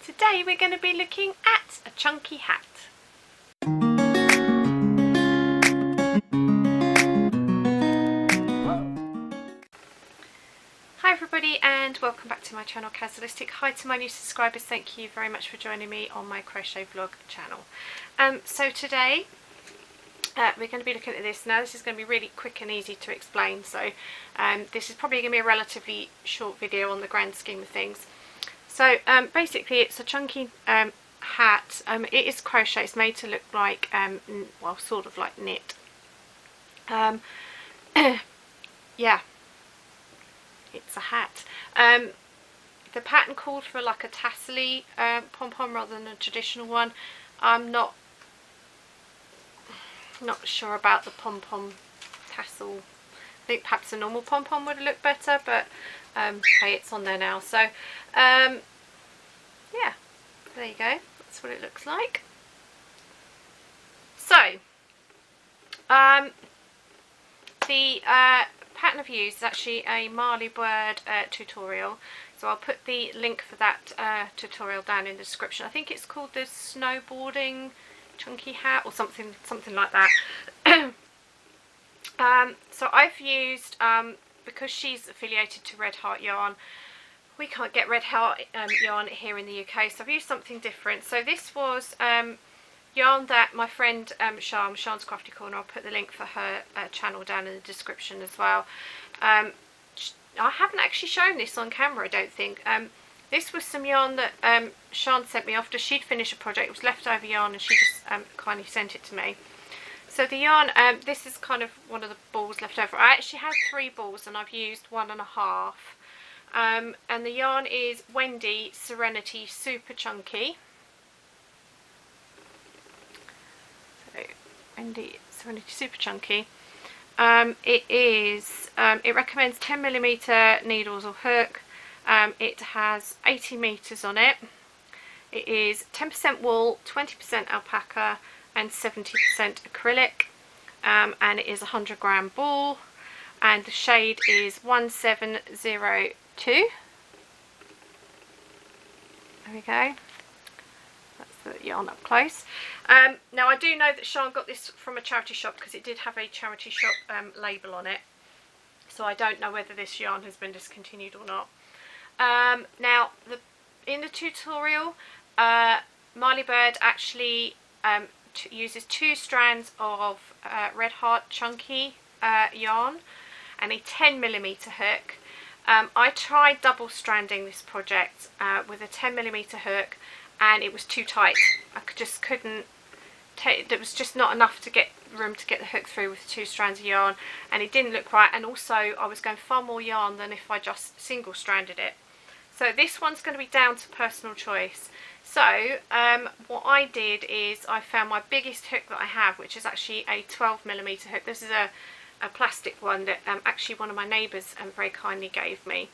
Today we're going to be looking at a chunky hat. Hi everybody and welcome back to my channel Kazzalistic. Hi to my new subscribers, thank you very much for joining me on my crochet vlog channel. So today we're going to be looking at this. Now this is going to be really quick and easy to explain, so this is probably going to be a relatively short video on the grand scheme of things. So basically it's a chunky hat. It is crochet. It's made to look like, well, sort of like knit. Yeah, it's a hat. The pattern called for like a tassel-y pom-pom rather than a traditional one. I'm not sure about the pom-pom tassel. I think perhaps a normal pom-pom would look better, but hey, it's on there now. So yeah, there you go, that's what it looks like. So the pattern I've used is actually a Marley Bird tutorial, so I'll put the link for that tutorial down in the description. I think it's called the snowboarding chunky hat or something like that. So I've used, because she's affiliated to Red Heart Yarn, we can't get Red Heart yarn here in the UK, so I've used something different. So this was yarn that my friend Sian's Crafty Corner, I'll put the link for her channel down in the description as well. I haven't actually shown this on camera, I don't think. This was some yarn that Sian sent me after she'd finished a project. It was leftover yarn and she just kindly sent it to me. So the yarn, this is kind of one of the balls left over. I actually had 3 balls and I've used 1.5. And the yarn is Wendy Serenity Super Chunky. So Wendy Serenity Super Chunky. It recommends 10mm needles or hook. It has 80 meters on it. It is 10% wool, 20% alpaca and 70% acrylic, and it is a 100-gram ball, and the shade is 1702. There we go, that's the yarn up close. Now I do know that Sian got this from a charity shop because it did have a charity shop label on it, so I don't know whether this yarn has been discontinued or not. Now in the tutorial, Marley Bird actually uses 2 strands of Red Heart chunky yarn and a 10mm hook. I tried double stranding this project with a 10mm hook and it was too tight. I just couldn't take, there was just not enough to get room to get the hook through with 2 strands of yarn, and it didn't look right, and also I was going far more yarn than if I just single stranded it. So this one's going to be down to personal choice. So what I did is I found my biggest hook that I have, which is actually a 12mm hook. This is a plastic one that actually one of my neighbours very kindly gave me.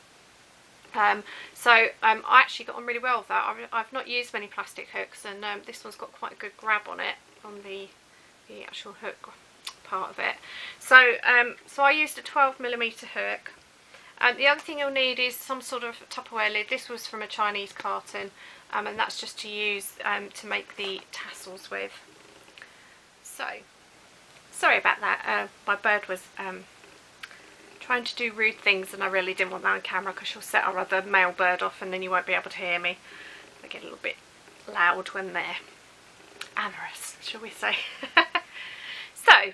So I actually got on really well with that. I've not used many plastic hooks, and this one's got quite a good grab on it, on the actual hook part of it. So so I used a 12mm hook. The other thing you'll need is some sort of Tupperware lid. This was from a Chinese carton, and that's just to use to make the tassels with. So, sorry about that. My bird was trying to do rude things and I really didn't want that on camera because she'll set our other male bird off and then you won't be able to hear me. They get a little bit loud when they're amorous, shall we say. So,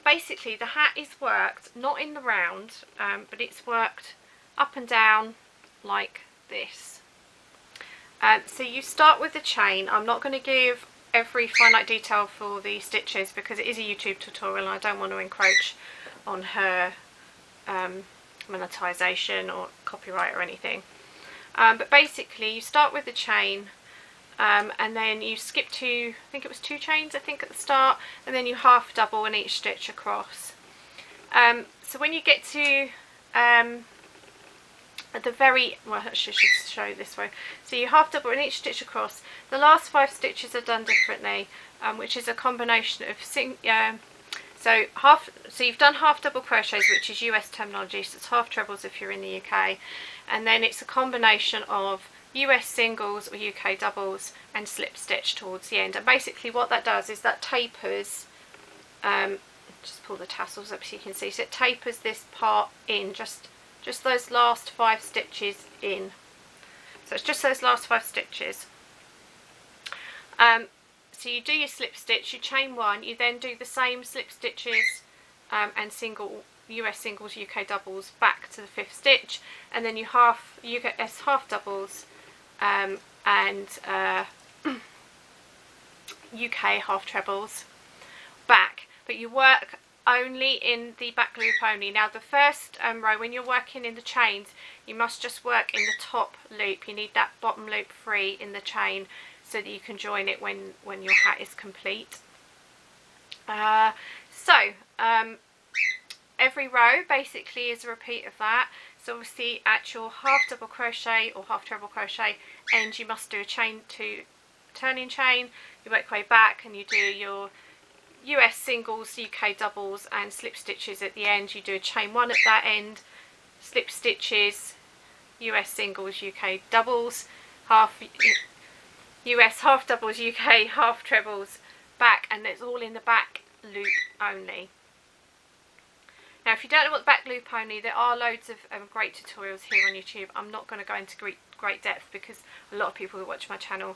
basically the hat is worked not in the round, but it's worked up and down like this. So you start with the chain. I'm not going to give every finite detail for the stitches because it is a YouTube tutorial and I don't want to encroach on her monetization or copyright or anything. But basically you start with the chain, and then you skip to, I think it was 2 chains I think at the start, and then you half double in each stitch across. So when you get to at the very, well I should show you this way, so you half double in each stitch across. The last 5 stitches are done differently, which is a combination of So you've done half double crochets, which is US terminology, so it's half trebles if you're in the UK, and then it's a combination of US singles or UK doubles and slip stitch towards the end. And basically what that does is that tapers, just pull the tassels up so you can see, so it tapers this part in, just those last 5 stitches in. So it's just those last 5 stitches. So you do your slip stitch, you chain 1, you then do the same slip stitches and US singles, UK doubles back to the 5th stitch, and then you get half doubles and UK half trebles back, but you work only in the back loop only. Now the first row, when you're working in the chains, you must just work in the top loop. You need that bottom loop free in the chain so that you can join it when your hat is complete. Every row basically is a repeat of that. So obviously at your half double crochet or half treble crochet end, you must do a chain to turning chain, you work your way back and you do your US singles, UK doubles and slip stitches at the end. You do a chain 1 at that end, slip stitches, US singles, UK doubles, half US half doubles, UK half trebles back, and it's all in the back loop only. Now if you don't know what the back loop only, there are loads of great tutorials here on YouTube. I'm not going to go into great depth because a lot of people who watch my channel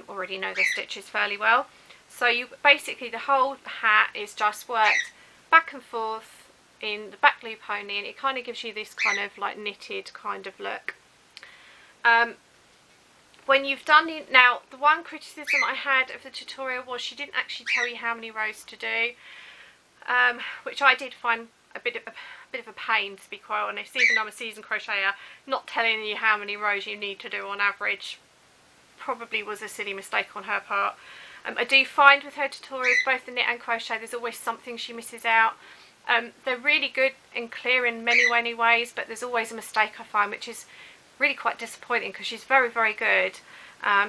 already know their stitches fairly well. So you basically, the whole hat is just worked back and forth in the back loop only, and it kind of gives you this kind of like knitted kind of look. When you've done it, now the one criticism I had of the tutorial was she didn't actually tell you how many rows to do, which I did find a bit of a pain, to be quite honest. Even though I'm a seasoned crocheter, not telling you how many rows you need to do on average probably was a silly mistake on her part. I do find with her tutorials, both the knit and crochet, there's always something she misses out. They're really good and clear in many ways, but there's always a mistake I find, which is really quite disappointing because she's very good.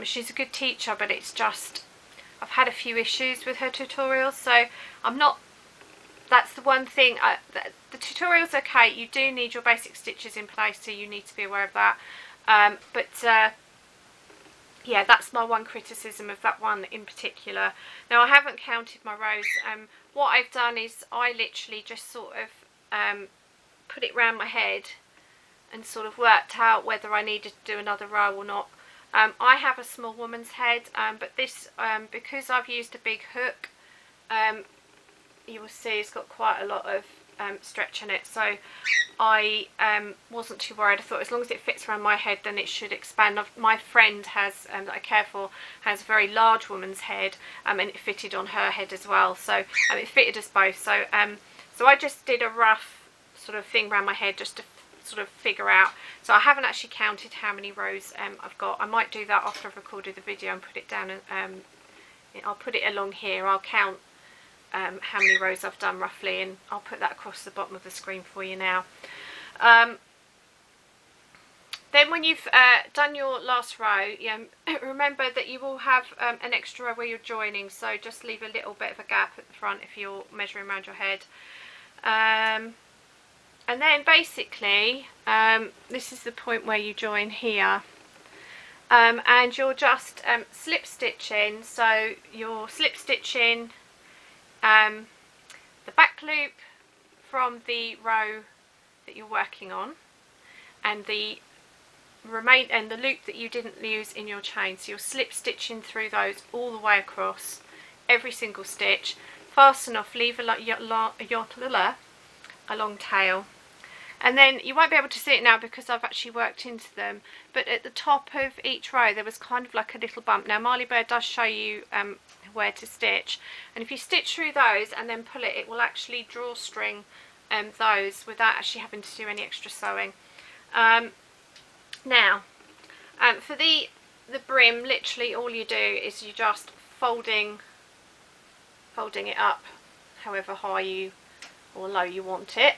She's a good teacher, but it's just, I've had a few issues with her tutorials, so I'm not, that's the one thing. The tutorial's okay, you do need your basic stitches in place, so you need to be aware of that. Yeah, that's my one criticism of that one in particular. Now I haven't counted my rows. What I've done is I literally just sort of put it round my head and sort of worked out whether I needed to do another row or not. I have a small woman's head, but this, because I've used a big hook, you will see it's got quite a lot of stretch in it, so I wasn't too worried. I thought as long as it fits around my head, then it should expand. My friend has, that I care for, has a very large woman's head, and it fitted on her head as well, so it fitted us both. So so I just did a rough sort of thing around my head just to sort of figure out. So I haven't actually counted how many rows I've got. I might do that after I've recorded the video and put it down, and I'll put it along here. I'll count how many rows I've done roughly, and I'll put that across the bottom of the screen for you now. Then when you've done your last row, remember that you will have an extra row where you're joining, so just leave a little bit of a gap at the front if you're measuring around your head. And then basically this is the point where you join here, and you're just slip stitching. So you're slip stitching the back loop from the row that you're working on, and the loop that you didn't use in your chain. So you're slip stitching through those all the way across, every single stitch. Fasten off, leave a long tail, and then you won't be able to see it now because I've actually worked into them, but at the top of each row there was kind of like a little bump. Now Marley Bird does show you where to stitch, and if you stitch through those and then pull it, it will actually drawstring those without actually having to do any extra sewing. Now for the brim, literally all you do is you just folding it up however high or low you want it,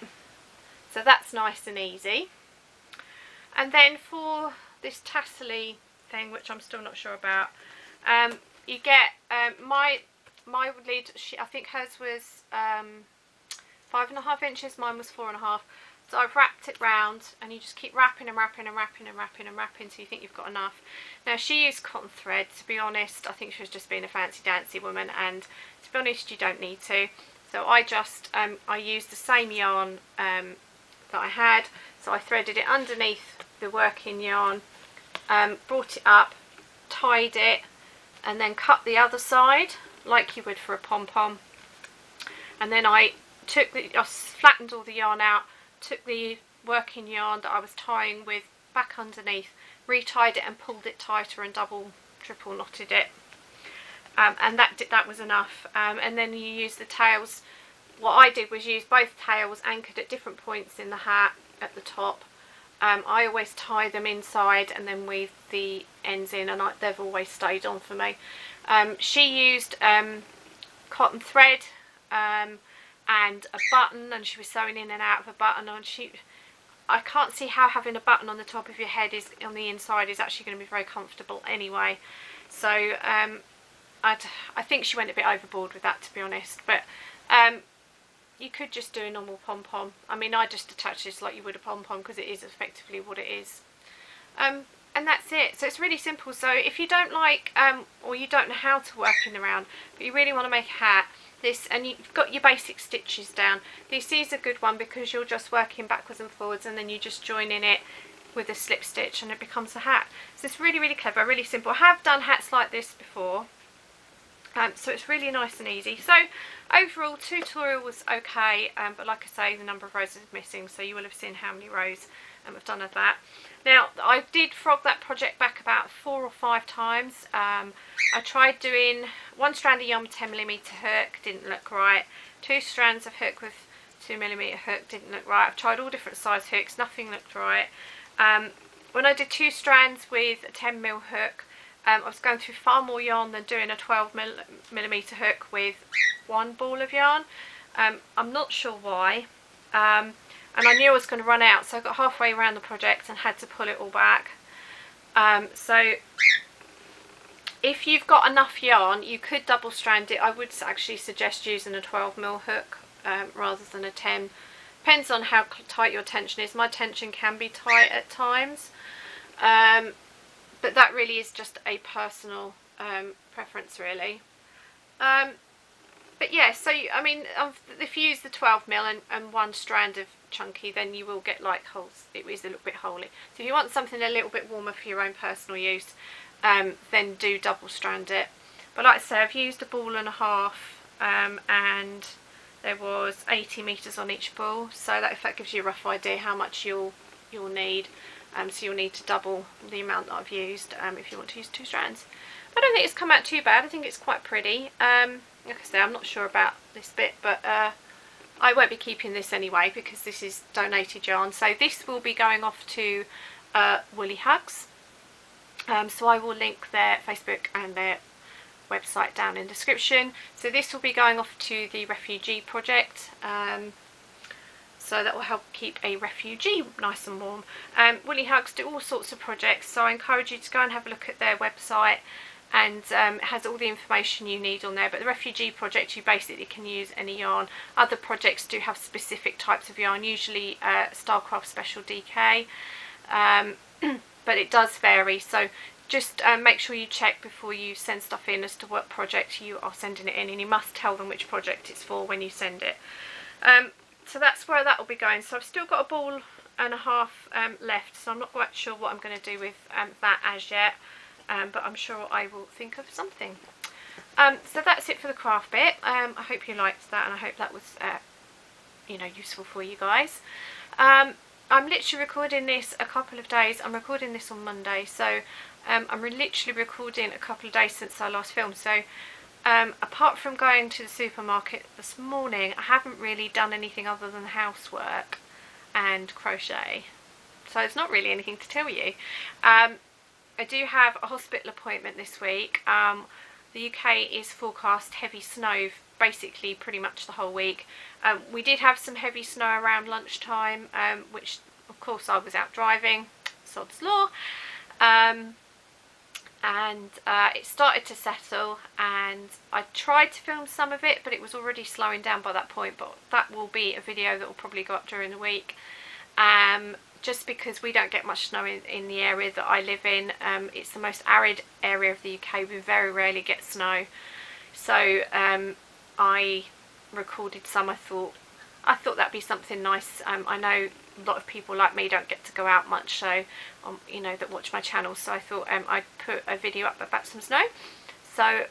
so that's nice and easy. And then for this tassel-y thing, which I'm still not sure about, you get my lid, I think hers was 5.5 inches, mine was 4.5. So I've wrapped it round, and you just keep wrapping and wrapping and wrapping and wrapping and wrapping until you think you've got enough. Now she used cotton thread. To be honest, I think she was just being a fancy dancy woman, and to be honest, you don't need to. So I just I used the same yarn that I had. So I threaded it underneath the working yarn, brought it up, tied it, and then cut the other side like you would for a pom-pom. And then I flattened all the yarn out, took the working yarn that I was tying with back underneath, retied it and pulled it tighter and triple knotted it, and that was enough. And then you use the tails. What I did was use both tails anchored at different points in the hat at the top. I always tie them inside and then weave the ends in, and they've always stayed on for me. She used cotton thread and a button, and she was sewing in and out of a button, and I can't see how having a button on the top of your head on the inside is actually going to be very comfortable anyway. So I think she went a bit overboard with that, to be honest, but you could just do a normal pom-pom. I mean, I just attach this like you would a pom-pom because it is effectively what it is. And that's it. So it's really simple. So if you don't like or you don't know how to work in the round, but you really want to make a hat, and you've got your basic stitches down, this is a good one because you're just working backwards and forwards, and then you just join in it with a slip stitch and it becomes a hat. So it's really, really clever, really simple. I have done hats like this before. So it's really nice and easy. So overall, tutorial was okay, but like I say, the number of rows is missing, so you will have seen how many rows I've done of that. Now, I did frog that project back about 4 or 5 times. I tried doing 1 strand of yarn with 10mm hook, didn't look right. 2 strands of hook with 2mm hook, didn't look right. I've tried all different size hooks, nothing looked right. When I did 2 strands with a 10mm hook, I was going through far more yarn than doing a 12mm hook with 1 ball of yarn. I'm not sure why, and I knew I was going to run out, so I got halfway around the project and had to pull it all back. So if you've got enough yarn, you could double strand it. I would actually suggest using a 12mm hook rather than a 10. Depends on how tight your tension is. My tension can be tight at times. But that really is just a personal preference, really. But yeah, so I mean, if you use the 12mm and 1 strand of chunky, then you will get like holes. It is a little bit holey. So if you want something a little bit warmer for your own personal use, then do double strand it. But like I say, I've used 1.5 balls, and there was 80 meters on each ball. So that, if that gives you a rough idea how much you'll need. So you'll need to double the amount that I've used if you want to use 2 strands. I don't think it's come out too bad. I think it's quite pretty. Like I say, I'm not sure about this bit, but I won't be keeping this anyway because this is donated yarn. So this will be going off to Woolly Hugs. So I will link their Facebook and their website down in the description. So this will be going off to the refugee project. So that will help keep a refugee nice and warm. Woolly Hugs do all sorts of projects, so I encourage you to go and have a look at their website, and it has all the information you need on there. But the refugee project, you basically can use any yarn. Other projects do have specific types of yarn, usually Starcraft Special DK, but it does vary. So just make sure you check before you send stuff in as to what project you are sending it in, and you must tell them which project it's for when you send it. So that's where that will be going. So I've still got 1.5 balls left, so I'm not quite sure what I'm going to do with that as yet, but I'm sure I will think of something. So that's it for the craft bit. I hope you liked that, and I hope that was useful for you guys. I'm literally recording this a couple of days. I'm recording this on Monday, so I'm literally recording a couple of days since I last filmed. So apart from going to the supermarket this morning, I haven't really done anything other than housework and crochet, so it's not really anything to tell you. I do have a hospital appointment this week. The UK is forecast heavy snow basically pretty much the whole week. We did have some heavy snow around lunchtime, which of course I was out driving, sod's law. and it started to settle, and I tried to film some of it, but it was already slowing down by that point. But that will be a video that will probably go up during the week, just because we don't get much snow in the area that I live in. It's the most arid area of the UK. We very rarely get snow, so I recorded some. I thought that'd be something nice. I know a lot of people like me don't get to go out much, so you know, that watch my channel, so I thought I'd put a video up about some snow. So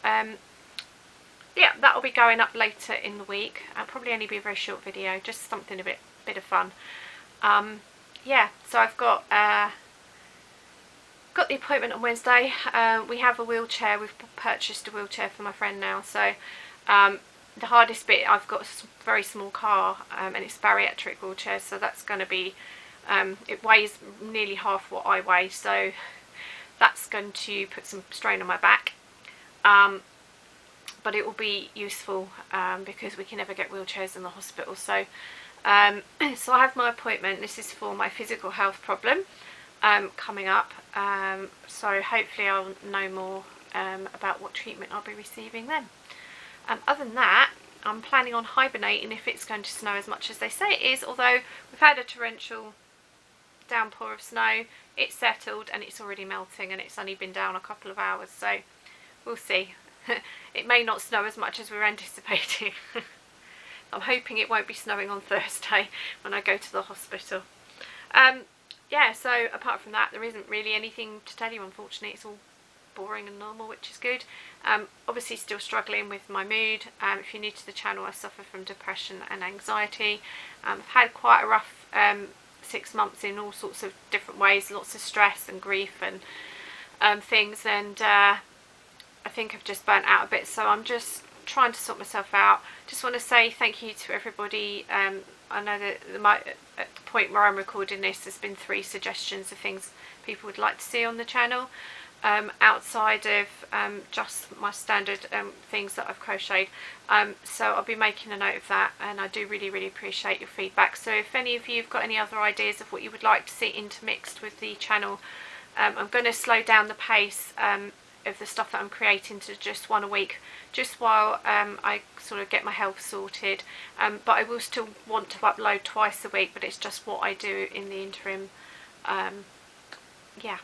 yeah, that'll be going up later in the week. It'll probably only be a very short video, just something a bit of fun. Yeah, so I've got the appointment on Wednesday. We have a wheelchair. We've purchased a wheelchair for my friend now, so the hardest bit, I've got a very small car, and it's a bariatric wheelchair, so that's going to be, it weighs nearly half what I weigh, so that's going to put some strain on my back, but it will be useful, because we can never get wheelchairs in the hospital. So so I have my appointment. This is for my physical health problem coming up, so hopefully I'll know more about what treatment I'll be receiving then. Other than that, I'm planning on hibernating if it's going to snow as much as they say it is, although we've had a torrential downpour of snow. It's settled and it's already melting, and it's only been down a couple of hours, so we'll see. It may not snow as much as we're anticipating. I'm hoping it won't be snowing on Thursday when I go to the hospital. Yeah, so apart from that, there isn't really anything to tell you, unfortunately. It's all boring and normal, which is good. Obviously still struggling with my mood. If you're new to the channel, I suffer from depression and anxiety. I've had quite a rough 6 months in all sorts of different ways, lots of stress and grief and things, and I think I've just burnt out a bit, so I'm just trying to sort myself out. Just want to say thank you to everybody. I know that at the point where I'm recording this, there's been 3 suggestions of things people would like to see on the channel, outside of just my standard things that I've crocheted, so I'll be making a note of that, and I do really appreciate your feedback. So if any of you have got any other ideas of what you would like to see intermixed with the channel, I'm going to slow down the pace of the stuff that I'm creating to just 1 a week, just while I sort of get my health sorted, but I will still want to upload twice a week, but it's just what I do in the interim. Yeah,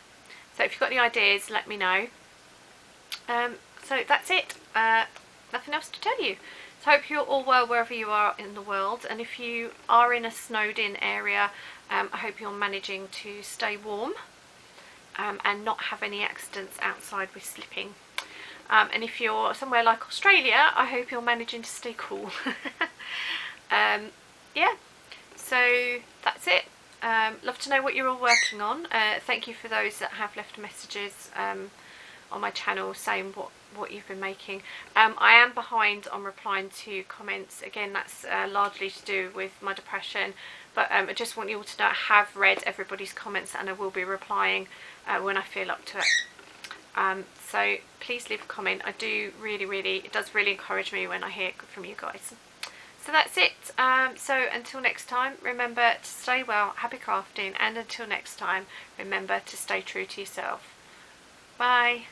so if you've got any ideas, let me know. So that's it. Nothing else to tell you. So I hope you're all well wherever you are in the world, and if you are in a snowed in area, I hope you're managing to stay warm and not have any accidents outside with slipping. And if you're somewhere like Australia, I hope you're managing to stay cool. Yeah, so that's it. Love to know what you're all working on. Thank you for those that have left messages on my channel saying what you've been making. I am behind on replying to comments. Again, that's largely to do with my depression, but I just want you all to know I have read everybody's comments, and I will be replying when I feel up to it. So please leave a comment. I do it does really encourage me when I hear from you guys. So that's it. So until next time, remember to stay well, happy crafting, and until next time, remember to stay true to yourself. Bye.